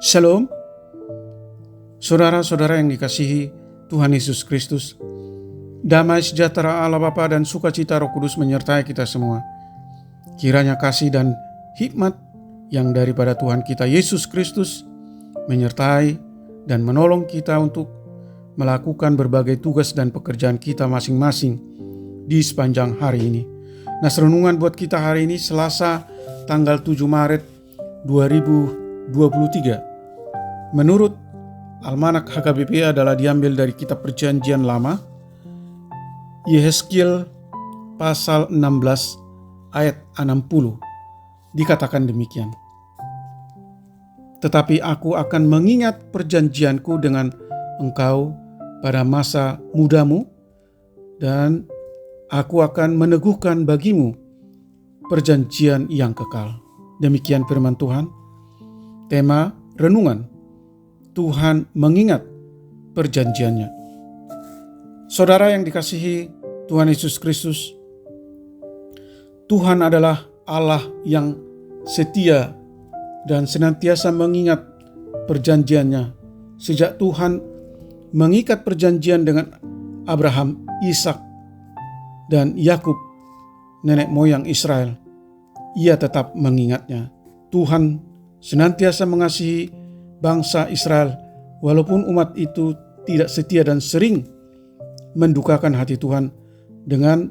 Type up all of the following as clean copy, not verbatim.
Shalom, saudara-saudara yang dikasihi Tuhan Yesus Kristus. Damai sejahtera Allah Bapa dan sukacita Roh Kudus menyertai kita semua. Kiranya kasih dan hikmat yang daripada Tuhan kita Yesus Kristus menyertai dan menolong kita untuk melakukan berbagai tugas dan pekerjaan kita masing-masing di sepanjang hari ini. Nah, renungan buat kita hari ini Selasa tanggal 7 Maret 2023. Menurut Almanak HKBP adalah diambil dari kitab Perjanjian Lama, Yehezkiel pasal 16 ayat 60. Dikatakan demikian. Tetapi aku akan mengingat perjanjianku dengan engkau pada masa mudamu, dan aku akan meneguhkan bagimu perjanjian yang kekal. Demikian firman Tuhan. Tema renungan: Tuhan mengingat perjanjiannya. Saudara yang dikasihi Tuhan Yesus Kristus, Tuhan adalah Allah yang setia dan senantiasa mengingat perjanjiannya. Sejak Tuhan mengikat perjanjian dengan Abraham, Ishak, dan Yakub, nenek moyang Israel, Ia tetap mengingatnya. Tuhan senantiasa mengasihi bangsa Israel, walaupun umat itu tidak setia dan sering mendukakan hati Tuhan dengan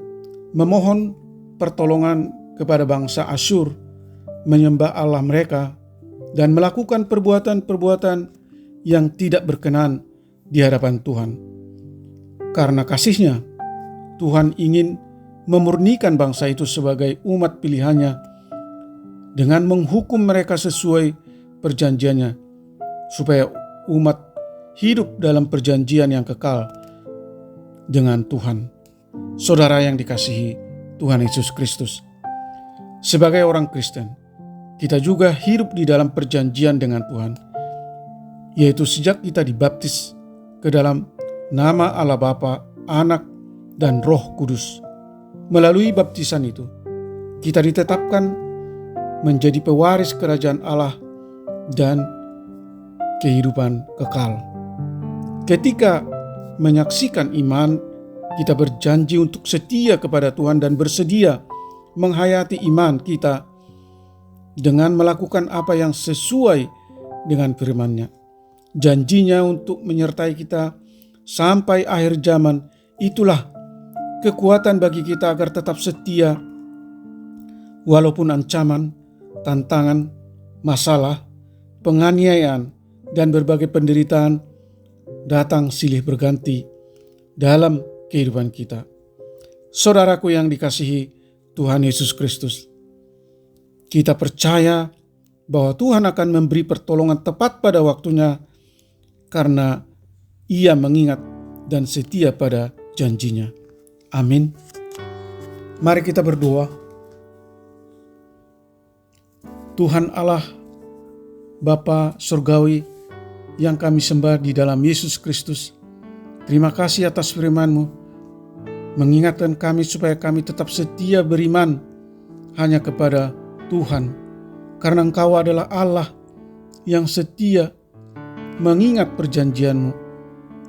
memohon pertolongan kepada bangsa Asyur, menyembah Allah mereka, dan melakukan perbuatan-perbuatan yang tidak berkenan di hadapan Tuhan. Karena kasih-Nya, Tuhan ingin memurnikan bangsa itu sebagai umat pilihannya dengan menghukum mereka sesuai perjanjiannya, supaya umat hidup dalam perjanjian yang kekal dengan Tuhan. Saudara yang dikasihi Tuhan Yesus Kristus, sebagai orang Kristen, kita juga hidup di dalam perjanjian dengan Tuhan, yaitu sejak kita dibaptis ke dalam nama Allah Bapa, Anak, dan Roh Kudus. Melalui baptisan itu, kita ditetapkan menjadi pewaris kerajaan Allah dan kehidupan kekal. Ketika menyaksikan iman, kita berjanji untuk setia kepada Tuhan dan bersedia menghayati iman kita dengan melakukan apa yang sesuai dengan firman-Nya. Janjinya untuk menyertai kita sampai akhir zaman, itulah kekuatan bagi kita agar tetap setia walaupun ancaman, tantangan, masalah, penganiayaan, dan berbagai penderitaan datang silih berganti dalam kehidupan kita. Saudaraku yang dikasihi Tuhan Yesus Kristus, kita percaya bahwa Tuhan akan memberi pertolongan tepat pada waktunya karena Ia mengingat dan setia pada janjinya. Amin. Mari kita berdoa. Tuhan Allah, Bapa Surgawi yang kami sembah di dalam Yesus Kristus, terima kasih atas firman-Mu, mengingatkan kami supaya kami tetap setia beriman hanya kepada Tuhan, karena Engkau adalah Allah yang setia mengingat perjanjian-Mu.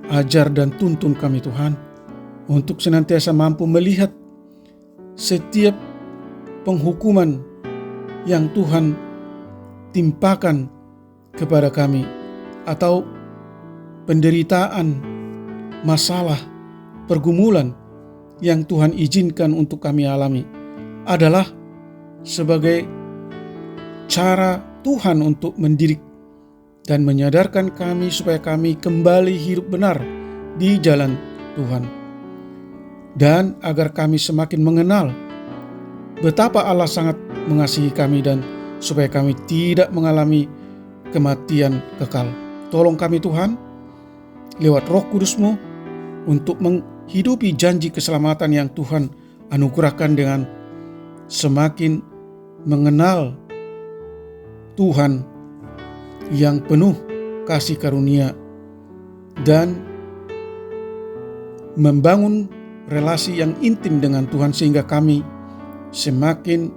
Ajar dan tuntun kami Tuhan, untuk senantiasa mampu melihat setiap penghukuman yang Tuhan timpakan kepada kami, atau penderitaan, masalah, pergumulan yang Tuhan izinkan untuk kami alami adalah sebagai cara Tuhan untuk mendidik dan menyadarkan kami supaya kami kembali hidup benar di jalan Tuhan, dan agar kami semakin mengenal betapa Allah sangat mengasihi kami dan supaya kami tidak mengalami kematian kekal. Tolong kami Tuhan, lewat Roh Kudus-Mu, untuk menghidupi janji keselamatan yang Tuhan anugerahkan dengan semakin mengenal Tuhan yang penuh kasih karunia dan membangun relasi yang intim dengan Tuhan, sehingga kami semakin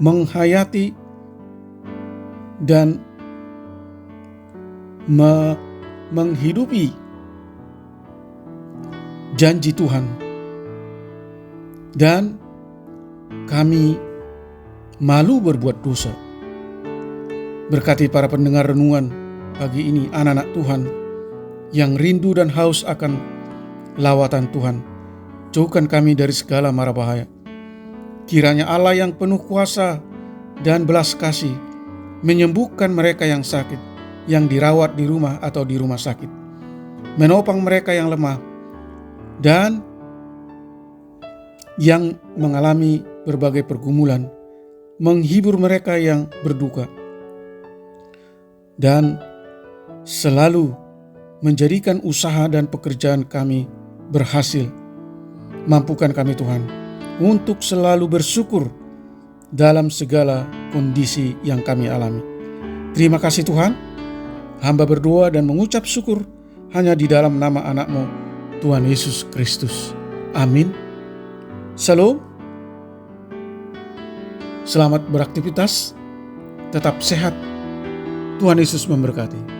menghayati dan menghidupi janji Tuhan, dan kami malu berbuat dosa. Berkati para pendengar renungan pagi ini, anak-anak Tuhan yang rindu dan haus akan lawatan Tuhan. Jauhkan kami dari segala mara bahaya. Kiranya Allah yang penuh kuasa dan belas kasih menyembuhkan mereka yang sakit, yang dirawat di rumah atau di rumah sakit, menopang mereka yang lemah, dan yang mengalami berbagai pergumulan, menghibur mereka yang berduka, dan selalu menjadikan usaha dan pekerjaan kami berhasil. Mampukan kami Tuhan untuk selalu bersyukur dalam segala kondisi yang kami alami. Terima kasih Tuhan. Hamba berdoa dan mengucap syukur hanya di dalam nama anak-Mu, Tuhan Yesus Kristus. Amin. Shalom. Selamat beraktivitas. Tetap sehat. Tuhan Yesus memberkati.